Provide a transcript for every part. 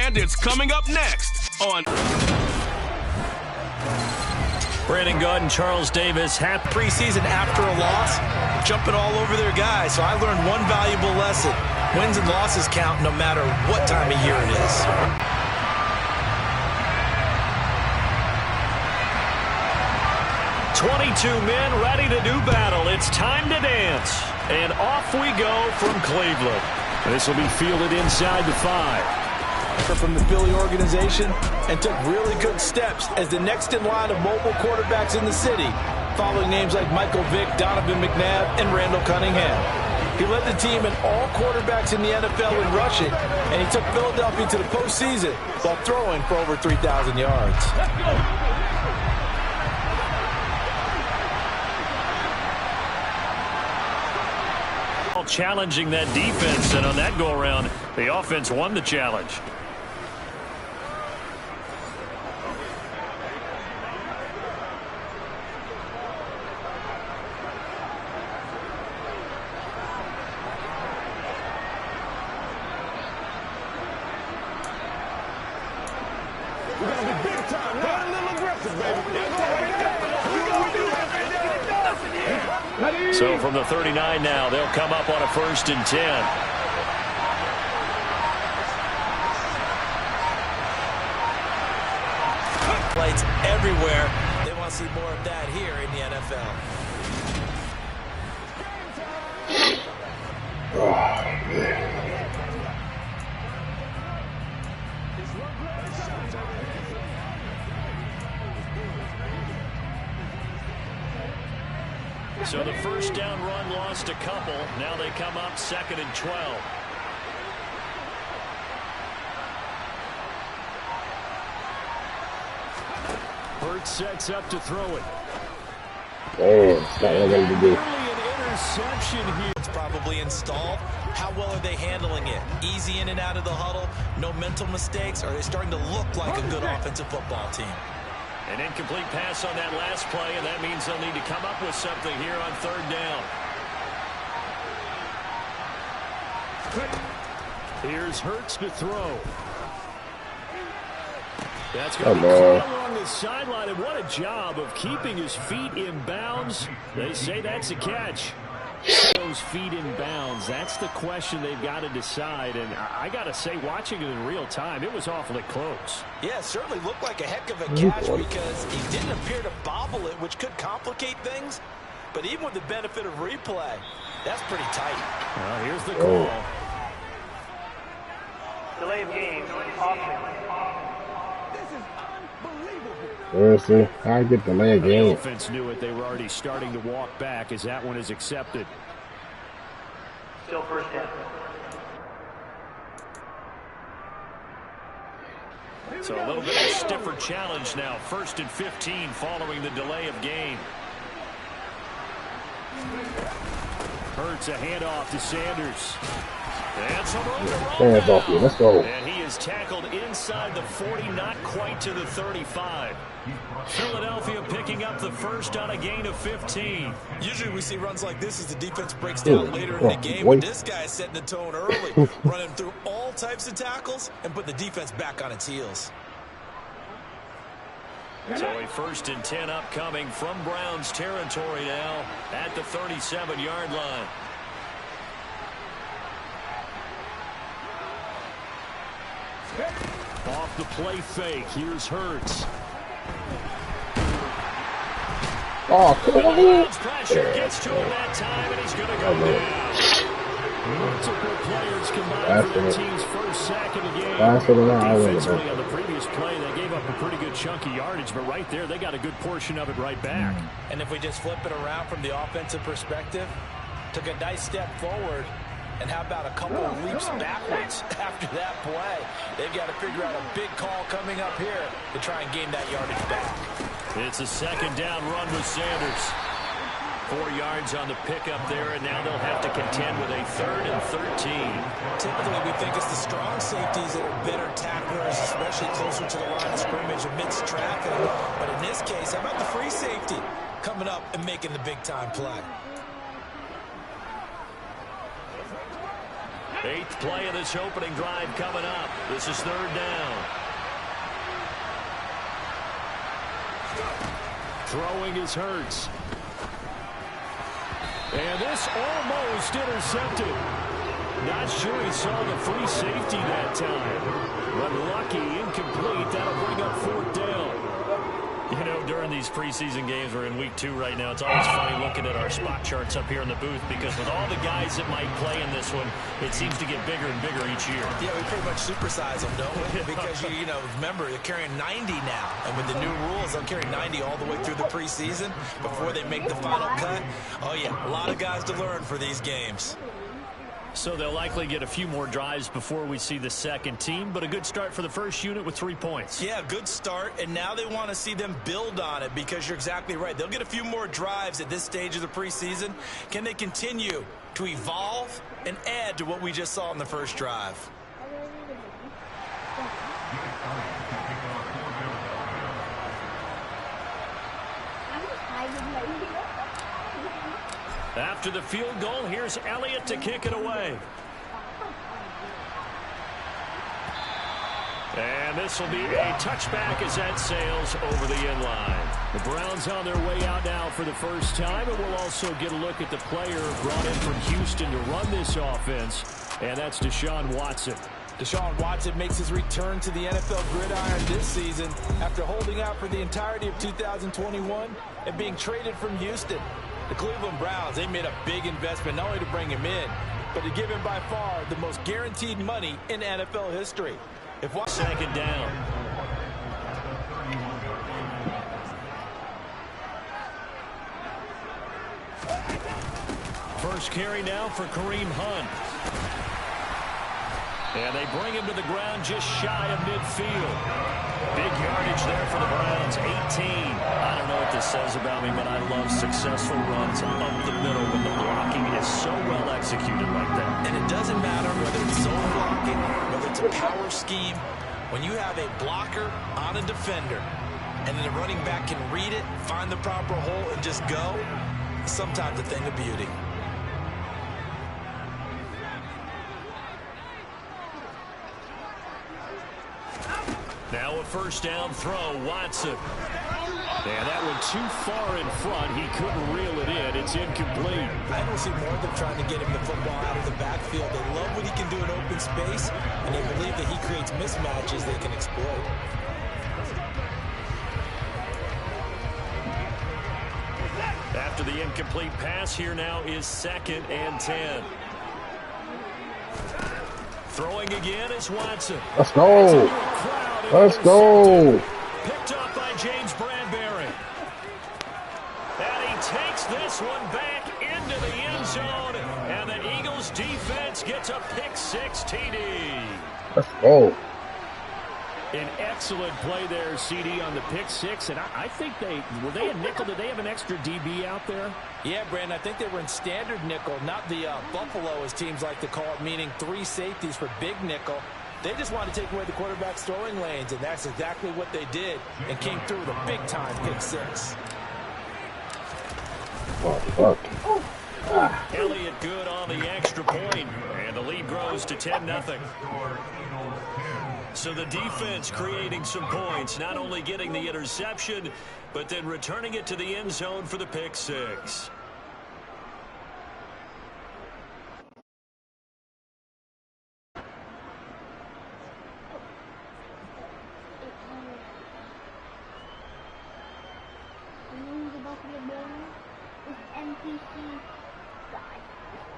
And it's coming up next on Brandon Gaudin, Charles Davis, half preseason after a loss, jumping all over their guys. So I learned one valuable lesson. Wins and losses count no matter what time of year it is. "22 men ready to do battle. It's time to dance." And off we go from Cleveland. This will be fielded inside the 5. From the Philly organization and took really good steps as the next in line of mobile quarterbacks in the city, following names like Michael Vick, Donovan McNabb, and Randall Cunningham. He led the team in all quarterbacks in the NFL in rushing, and he took Philadelphia to the postseason while throwing for over 3,000 yards. Challenging that defense, and on that go-around, the offense won the challenge. So from the 39 now, they'll come up on a 1st and 10. Lights everywhere. They want to see more of that here in the NFL. Oh, man. So the first down run lost a couple. Now they come up 2nd and 12. Hurts sets up to throw it. Damn, it's not what I'm going to do. An interception here. It's probably installed. How well are they handling it? Easy in and out of the huddle, no mental mistakes. Are they starting to look like a good offensive football team? An incomplete pass on that last play, and that means they'll need to come up with something here on 3rd down. Here's Hurts to throw. That's going to be caught along the sideline, and what a job of keeping his feet in bounds. They say that's a catch. Those feet in bounds, that's the question they've got to decide. And I got to say, watching it in real time, it was awfully close. Yeah, it certainly looked like a heck of a catch because he didn't appear to bobble it, which could complicate things. But even with the benefit of replay, that's pretty tight. Well, here's the call. Delay of game. Offense. Seriously, I get the leg The game. offense knew it. They were already starting to walk back as that one is accepted. Still 1st down. So a little bit of a stiffer challenge now. 1st and 15 following the delay of game. Hurts a handoff to Sanders. And some room to roll Hands off you. Let's go. And he is tackled inside the 40, not quite to the 35. Philadelphia picking up the first on a gain of 15. Usually we see runs like this as the defense breaks down later in the game. But this guy is setting the tone early, running through all types of tackles and put the defense back on its heels. So a 1st and 10 upcoming from Browns territory now at the 37-yard line. Off the play fake, here's Hurts. Oh, come on. Pressure gets to him that time, and he's going to go down. Multiple players combined for their team's first sack of the game. Defensively on the previous play, they gave up a pretty good chunk of yardage, but right there, they got a good portion of it right back. And if we just flip it around from the offensive perspective, took a nice step forward, and how about a couple of leaps backwards after that play? They've got to figure out a big call coming up here to try and gain that yardage back. It's a 2nd down run with Sanders. 4 yards on the pickup there, and now they'll have to contend with a 3rd and 13. Typically, we think it's the strong safeties that are better tacklers, especially closer to the line of scrimmage amidst traffic. But in this case, how about the free safety coming up and making the big-time play? Eighth play of this opening drive coming up. This is third down. Throwing is Hurts. And this almost intercepted. Not sure he saw the free safety that time. But lucky, incomplete. That'll bring up fourth down. You know, during these preseason games, we're in week 2 right now, it's always funny looking at our spot charts up here in the booth because with all the guys that might play in this one, it seems to get bigger and bigger each year. Yeah, we pretty much supersize them, don't we? Because, you know, remember, they're carrying 90 now. And with the new rules, they'll carry 90 all the way through the preseason before they make the final cut. Oh, yeah, a lot of guys to learn for these games. So they'll likely get a few more drives before we see the second team, but a good start for the first unit with 3 points. Yeah, good start, and now they want to see them build on it because you're exactly right. They'll get a few more drives at this stage of the preseason. Can they continue to evolve and add to what we just saw in the first drive? After the field goal, here's Elliott to kick it away. And this will be a touchback as that sails over the end line. The Browns on their way out now for the first time, and we'll also get a look at the player brought in from Houston to run this offense, and that's Deshaun Watson. Deshaun Watson makes his return to the NFL gridiron this season after holding out for the entirety of 2021 and being traded from Houston. The Cleveland Browns, they made a big investment not only to bring him in, but to give him by far the most guaranteed money in NFL history. Second down. First carry now for Kareem Hunt. And they bring him to the ground just shy of midfield. Big yardage there for the Browns, 18. I don't know what this says about me, but I love successful runs up the middle when the blocking is so well executed like that. And it doesn't matter whether it's zone blocking, whether it's a power scheme. When you have a blocker on a defender, and then the running back can read it, find the proper hole, and just go, it's sometimes a thing of beauty. Now a first down throw, Watson. And that one too far in front. He couldn't reel it in. It's incomplete. I don't see more than trying to get him the football out of the backfield. They love what he can do in open space, and they believe that he creates mismatches they can exploit. After the incomplete pass, here now is 2nd and 10. Throwing again is Watson. Let's go. Let's go. Picked up by James Bradbury. And he takes this one back into the end zone. And the Eagles defense gets a pick 6 TD. Let's go. An excellent play there, CD, on the pick 6. And I think were they a nickel? Did they have an extra DB out there? Yeah, Brandon, I think they were in standard nickel, not the Buffalo, as teams like to call it, meaning 3 safeties for big nickel. They just wanted to take away the quarterback's throwing lanes, and that's exactly what they did and came through with a big-time pick 6. Oh, fuck. Elliott good on the extra point, and the lead grows to 10-0. So the defense creating some points, not only getting the interception, but then returning it to the end zone for the pick 6.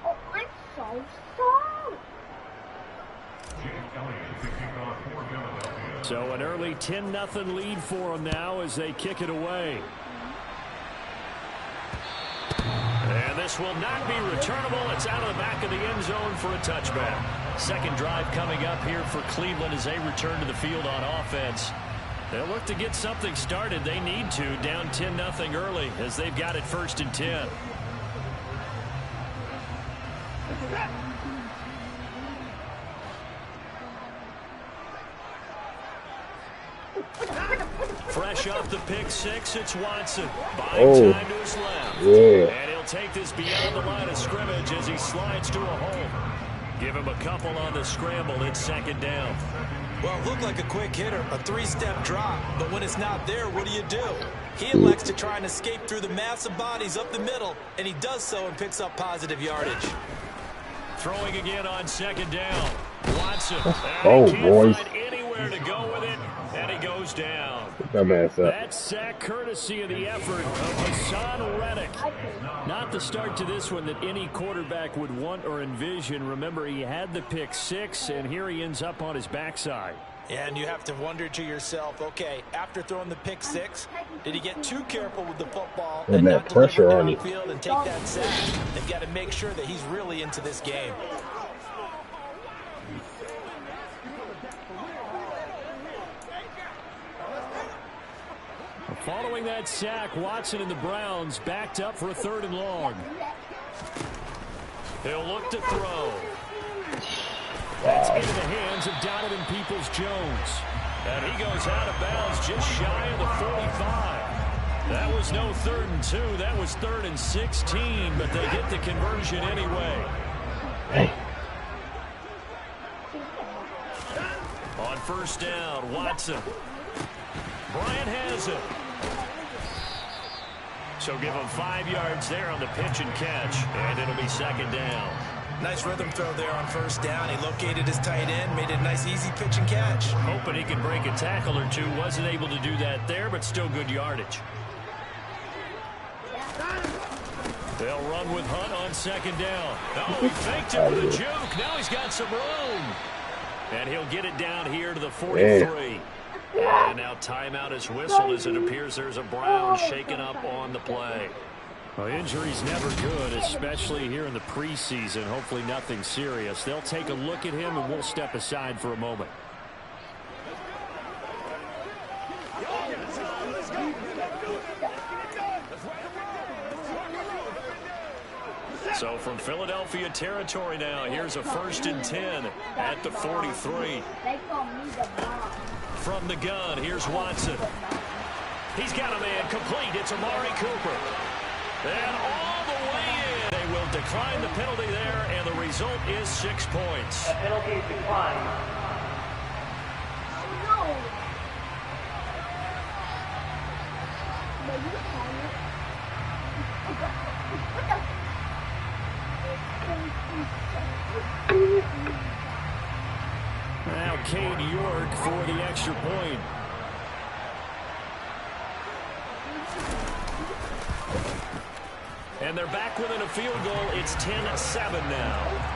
Oh, I'm so sorry. So an early 10-0 lead for them now as they kick it away. And this will not be returnable. It's out of the back of the end zone for a touchback. Second drive coming up here for Cleveland as they return to the field on offense. They'll look to get something started. They need to, down 10-0 early as they've got it 1st and 10. Fresh off the pick 6, it's Watson. Buying time to his left. Yeah. And he'll take this beyond the line of scrimmage as he slides to a hole. Give him a couple on the scramble. It's second down. Well, it looked like a quick hitter, a three-step drop. But when it's not there, what do? He elects to try and escape through the massive bodies up the middle, and he does so and picks up positive yardage. Throwing again on second down. Watson. Oh, He can't boys. find anywhere to go with it, and he goes down. Get that man up. That sack courtesy of the effort of Hassan Reddick. Not the start to this one that any quarterback would want or envision. Remember, he had the pick six, and here he ends up on his backside. And you have to wonder to yourself, okay, after throwing the pick six, did he get too careful with the football And that not pressure deliver on him. downfield and take that sack? They've got to make sure that he's really into this game. Following that sack, Watson and the Browns backed up for a 3rd and long. He'll look to throw. That's into the hands of Donovan Peoples-Jones. And he goes out of bounds just shy of the 45. That was no 3rd and 2. That was 3rd and 16, but they get the conversion anyway. Hey. On first down, Watson. Bryant has it. So give him 5 yards there on the pitch and catch, and it'll be second down. Nice rhythm throw there on first down. He located his tight end, made it a nice easy pitch and catch. Hoping he could break a tackle or two. Wasn't able to do that there, but still good yardage. They'll run with Hunt on second down. Oh, he faked it with a juke. Now he's got some room. And he'll get it down here to the 43. And now timeout is whistled as it appears there's a Brown shaken up on the play. Well, injury's never good, especially here in the preseason. Hopefully nothing serious. They'll take a look at him, and we'll step aside for a moment. So from Philadelphia territory now, here's a 1st and 10 at the 43. From the gun, here's Watson. He's got a man complete. It's Amari Cooper. And all the way in. They will decline the penalty there, and the result is 6 points. The penalty is declined. Now Cade York for the extra point. And they're back within a field goal. It's 10-7 now.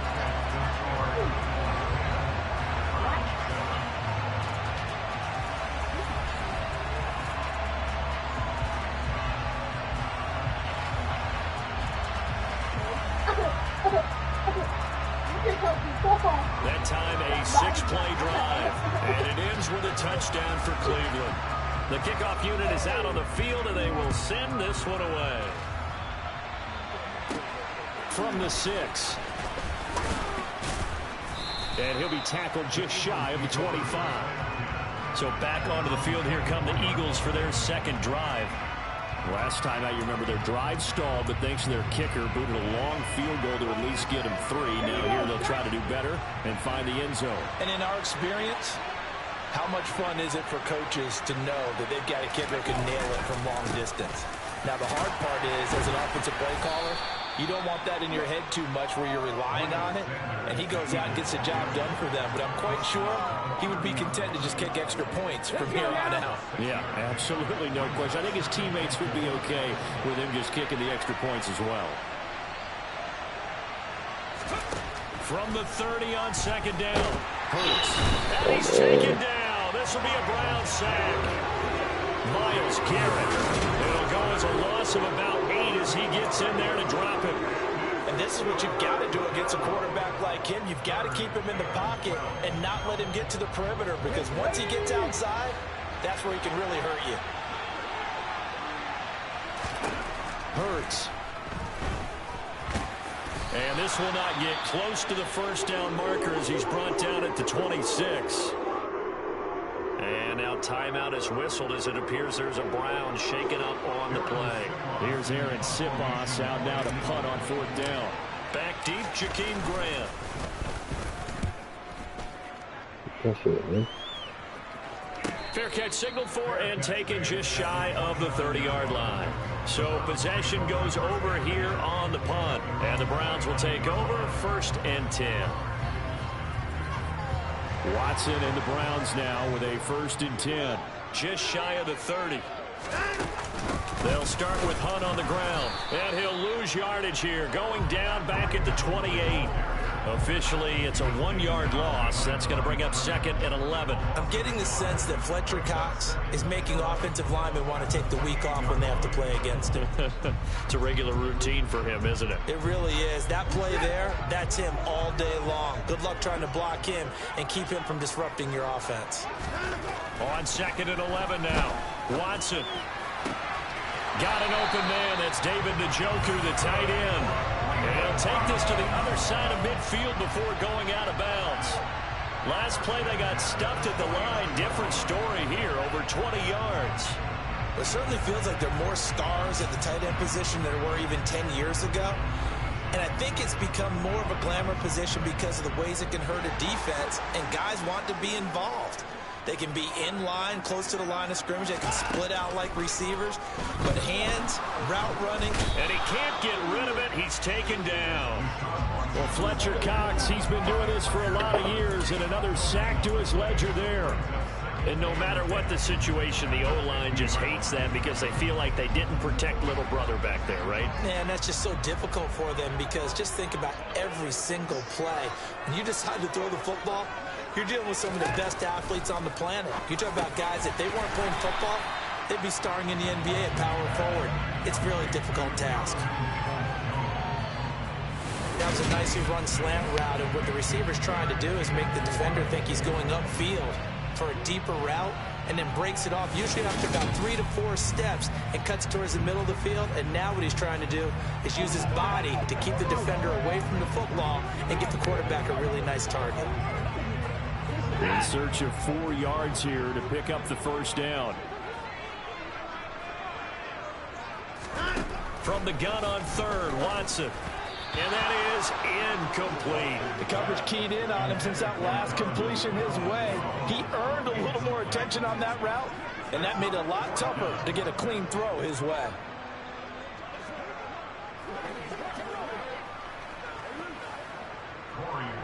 That time a 6-play drive, and it ends with a touchdown for Cleveland. The kickoff unit is out on the field, and they will send this one away. From the 6. And he'll be tackled just shy of the 25. So back onto the field, here come the Eagles for their second drive. Last time out, you remember their drive stalled, but thanks to their kicker, booted a long field goal to at least get them 3. Now here they'll try to do better and find the end zone. And in our experience, how much fun is it for coaches to know that they've got a kicker who can nail it from long distance? Now the hard part is, as an offensive play caller, you don't want that in your head too much where you're relying on it, and he goes out and gets the job done for them. But I'm quite sure he would be content to just kick extra points from here on out. Yeah, absolutely no question. I think his teammates would be okay with him just kicking the extra points as well. From the 30 on second down. Hurts. And he's taken down. This will be a Brown sack. Myles Garrett. It'll go as a loss of about 8 as he gets in there to drop it. And this is what you've got to do against a quarterback like him. You've got to keep him in the pocket and not let him get to the perimeter, because once he gets outside, that's where he can really hurt you. Hurts. And this will not get close to the first down marker as he's brought down at the 26. And now timeout is whistled as it appears there's a Brown shaken up on the play. Here's Aaron Sipos out now to punt on 4th down. Back deep, Jakeem Grant. Pressure it, man. Fair catch signaled for and taken just shy of the 30-yard line. So possession goes over here on the punt. And the Browns will take over 1st and 10. Watson and the Browns now with a 1st and 10. Just shy of the 30. They'll start with Hunt on the ground. And he'll lose yardage here. Going down back at the 28. Officially, it's a 1-yard loss. That's going to bring up 2nd and 11. I'm getting the sense that Fletcher Cox is making offensive linemen want to take the week off when they have to play against him. It's a regular routine for him, isn't it? It really is. That play there, that's him all day long. Good luck trying to block him and keep him from disrupting your offense. On 2nd and 11 now. Watson. Got an open man. That's David Njoku, the tight end. And he'll take this to the other side of midfield before going out of bounds. Last play, they got stuffed at the line. Different story here, over 20 yards. It certainly feels like there are more stars at the tight end position than there were even 10 years ago. And I think it's become more of a glamour position because of the ways it can hurt a defense, and guys want to be involved. They can be in line, close to the line of scrimmage. They can split out like receivers. But hands, route running. And he can't get rid of it. He's taken down. Well, Fletcher Cox, he's been doing this for a lot of years, and another sack to his ledger there. And no matter what the situation, the O-line just hates them because they feel like they didn't protect little brother back there, right? Man, that's just so difficult for them because just think about every single play. When you decide to throw the football, you're dealing with some of the best athletes on the planet. You talk about guys, if they weren't playing football, they'd be starring in the NBA at power forward. It's a really difficult task. That was a nicely run slant route, and what the receiver's trying to do is make the defender think he's going upfield for a deeper route, and then breaks it off, usually after about 3 to 4 steps, and cuts towards the middle of the field. And now what he's trying to do is use his body to keep the defender away from the football and get the quarterback a really nice target. In search of 4 yards here to pick up the 1st down. From the gun on 3rd, Watson. And that is incomplete. The coverage keyed in on him since that last completion his way. He earned a little more attention on that route, and that made it a lot tougher to get a clean throw his way.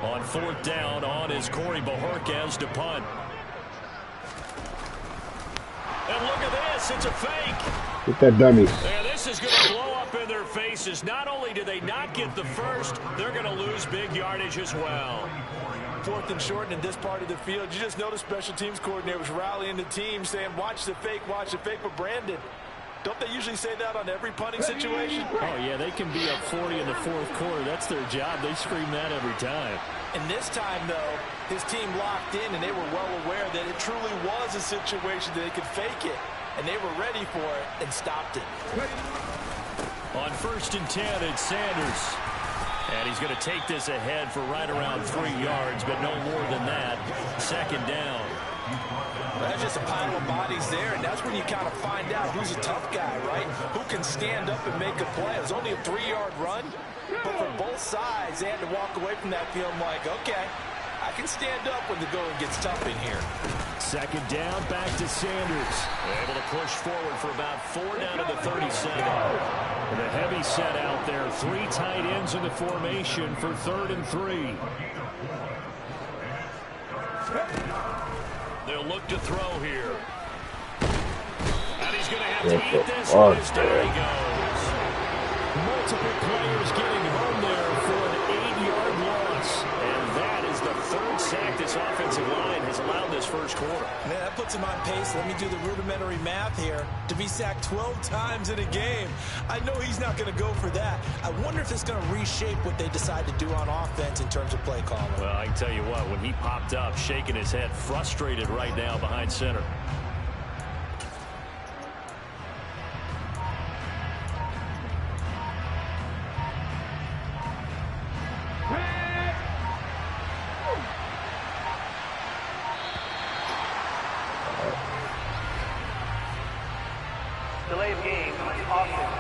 On 4th down, on is Corey Bojorquez to punt. And look at this, it's a fake. Get that dummy. And this is going to blow up in their faces. Not only do they not get the 1st, they're going to lose big yardage as well. 4th and short in this part of the field. You just notice special teams coordinators rallying the team saying, watch the fake with Brandon. Don't they usually say that on every punting situation? Oh, yeah, they can be up 40 in the 4th quarter. That's their job. They scream that every time. And this time, though, his team locked in, and they were well aware that it truly was a situation that they could fake it. And they were ready for it and stopped it. On 1st and 10, it's Sanders. And he's going to take this ahead for right around 3 yards, but no more than that. 2nd down. That's just a pile of bodies there, and that's when you kind of find out who's a tough guy, right? Who can stand up and make a play. It was only a 3-yard run, but for both sides, they had to walk away from that field like, okay, I can stand up when the going gets tough in here. 2nd down, back to Sanders. Able to push forward for about 4 down to the 37. And a heavy set out there. 3 tight ends in the formation for 3rd and 3. They'll look to throw here. And he's going to have to eat this one as down he goes. Multiple players getting home there for an 8-yard loss. And that is the 3rd sack this offensive line has allowed this 1st quarter. Man, that puts him on pace. Let me do the rudimentary math here. To be sacked 12 times in a game. I know he's not going to go for that. I wonder if it's going to reshape what they decide to do on offense in terms of play calling. Well, I can tell you what, when he popped up, shaking his head, frustrated right now behind center. Delay of game, offense.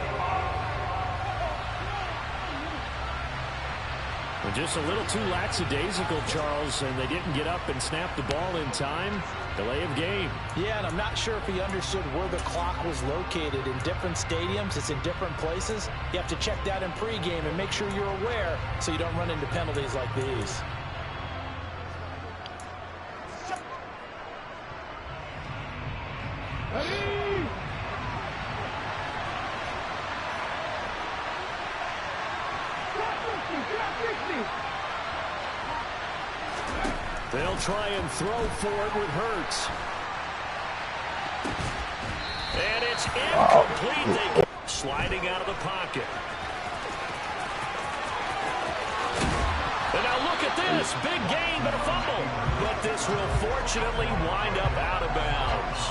When Just a little too lackadaisical, Charles, and they didn't get up and snap the ball in time. Delay of game. Yeah, and I'm not sure if he understood where the clock was located. In different stadiums, it's in different places. You have to check that in pregame and make sure you're aware so you don't run into penalties like these. They'll try and throw for it with Hurts. And it's incomplete. Sliding out of the pocket. And now look at this. Big gain, but a fumble. But this will fortunately wind up out of bounds.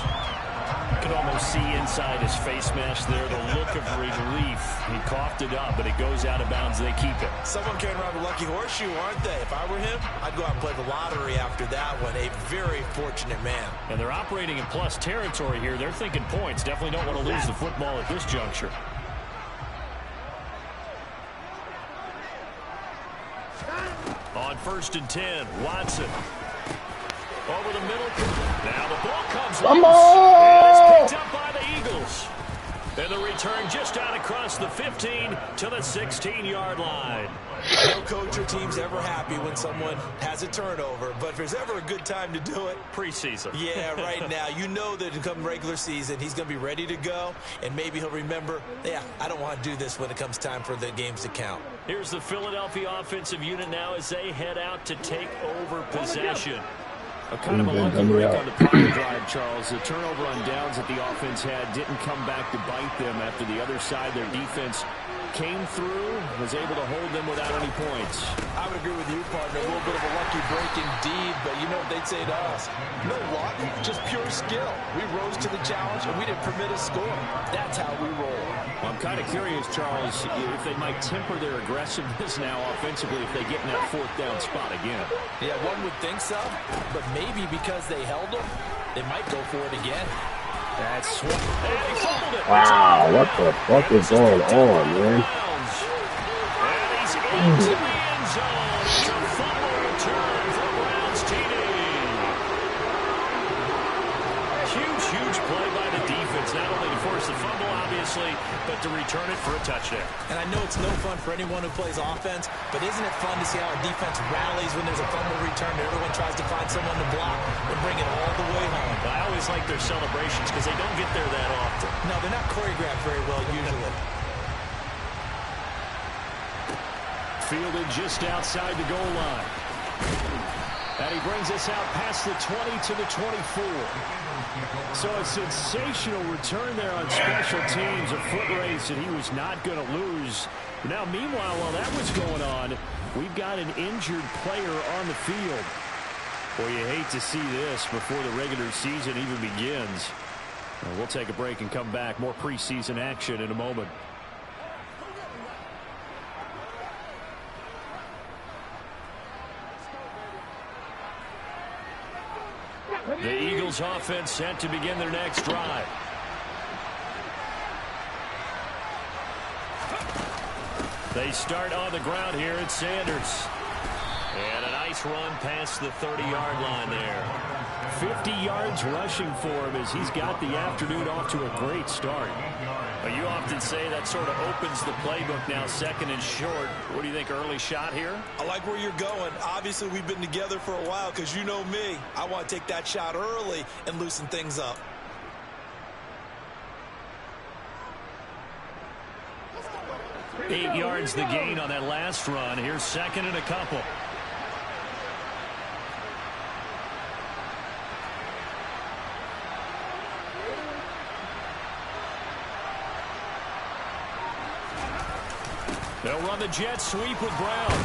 You can almost see inside his face mask there the look of relief. He coughed it up, but it goes out of bounds. They keep it. Someone carrying around a lucky horseshoe, aren't they? If I were him, I'd go out and play the lottery after that one. A very fortunate man. And they're operating in plus territory here. They're thinking points. Definitely don't want to lose the football at this juncture. On 1st and 10, Watson. Over the middle. Now the ball comes loose. And it's picked up by the Eagles. And the return just out across the 15 to the 16-yard line. No coach or team's ever happy when someone has a turnover, but if there's ever a good time to do it, preseason. Yeah, right now. You know that come regular season, he's going to be ready to go, and maybe he'll remember, yeah, I don't want to do this when it comes time for the games to count. Here's the Philadelphia offensive unit now as they head out to take over possession. A kind of a lucky break on the prior drive, Charles. The turnover on downs that the offense had didn't come back to bite them after the other side. Their defense came through, was able to hold them without any points. I would agree with you, partner. A little bit of a lucky break indeed, but you know what they'd say to us? No luck, just pure skill. We rose to the challenge, and we didn't permit a score. That's how we roll. Well, I'm kind of curious, Charles, if they might temper their aggressiveness now offensively if they get in that 4th down spot again. Yeah, one would think so, but maybe because they held them, they might go for it again. That's what. And he fumbled it. Wow, what the fuck is going on, man? And he's into the end zone. It's a fumble return for Browns TD. Huge play by the defense, not only to force the fumble, obviously, but to return it for a touchdown. And I know it's no fun for anyone who plays offense, but isn't it fun to see how a defense rallies when there's a fumble return and everyone tries to find someone to block and bring it all the way home? I always like their celebrations because they don't get there that often. No, they're not choreographed very well usually. Fielded just outside the goal line. And he brings us out past the 20 to the 24. So a sensational return there on special teams. A foot race that he was not going to lose. Now, meanwhile, while that was going on, we've got an injured player on the field. Boy, you hate to see this before the regular season even begins. We'll take a break and come back. More preseason action in a moment. The Eagles offense set to begin their next drive. They start on the ground here at Sanders. And a nice run past the 30-yard line there. 50 yards rushing for him as he's got the afternoon off to a great start. But you often say that sort of opens the playbook now, 2nd and short. What do you think, early shot here? I like where you're going. Obviously, we've been together for a while because you know me. I want to take that shot early and loosen things up. Eight yards the gain on that last run. Here's 2nd and a couple. They'll run the jet sweep with Brown.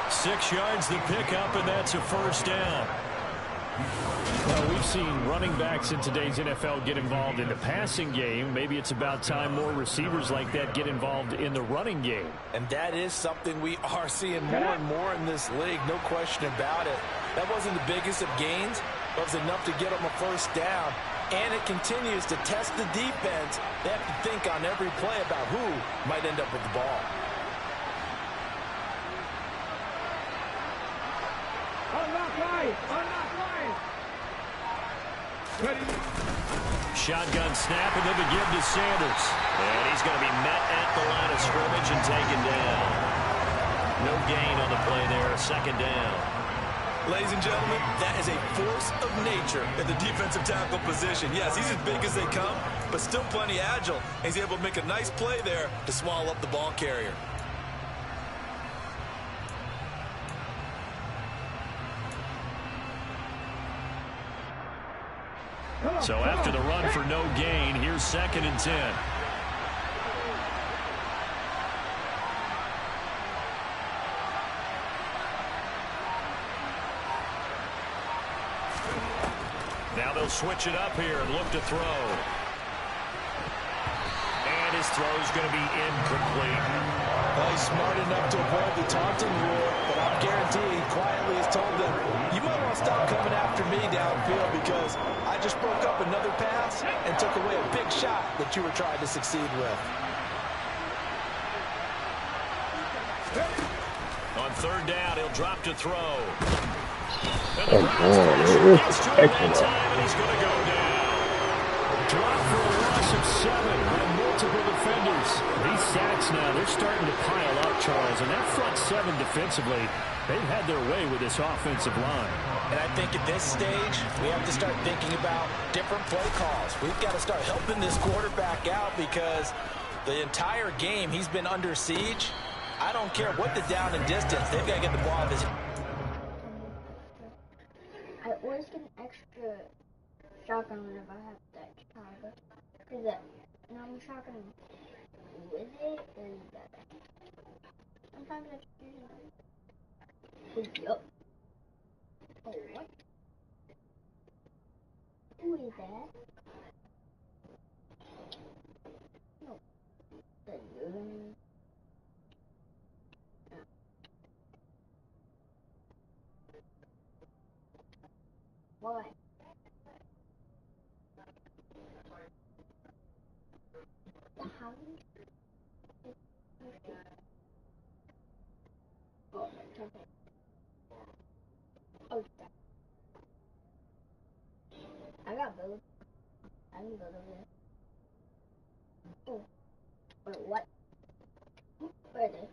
6 yards the pickup, and that's a 1st down. Well, we've seen running backs in today's NFL get involved in the passing game. Maybe it's about time more receivers like that get involved in the running game. And that is something we are seeing more and more in this league, no question about it. That wasn't the biggest of gains, but it was enough to get them a 1st down. And it continues to test the defense. They have to think on every play about who might end up with the ball. Shotgun snap, and they'll be given to Sanders. And he's going to be met at the line of scrimmage and taken down. No gain on the play there, second down. Ladies and gentlemen, that is a force of nature at the defensive tackle position. Yes, he's as big as they come, but still plenty agile. And he's able to make a nice play there to swallow up the ball carrier. So after the run for no gain, here's 2nd and 10. Now they'll switch it up here and look to throw. And his throw's going to be incomplete. Well, he's smart enough to avoid the taunting rule, but I'm guaranteeing he quietly has told them, you might want to stop coming after me downfield because I just broke up another pass and took away a big shot that you were trying to succeed with. On 3rd down, he'll drop to throw. Come on, man. It's spectacular. He's going to go down. Drop for a loss of 7 by multiple defenders. These sacks now, they're starting to pile up, Charles. And that front 7 defensively, they've had their way with this offensive line. And I think at this stage, we have to start thinking about different play calls. We've got to start helping this quarterback out because the entire game he's been under siege. I don't care what the down and distance. They've got to get the ball out of his. I always get an extra shotgun whenever I have that Chicago. Because that normal shotgun with it is better. Sometimes I just use it. Yup. Oh, what? Who is that? No. The new. Why? The hound? Oh, okay. Oh, stop. I got both. I can go over there. Oh. Wait, what? Where are they?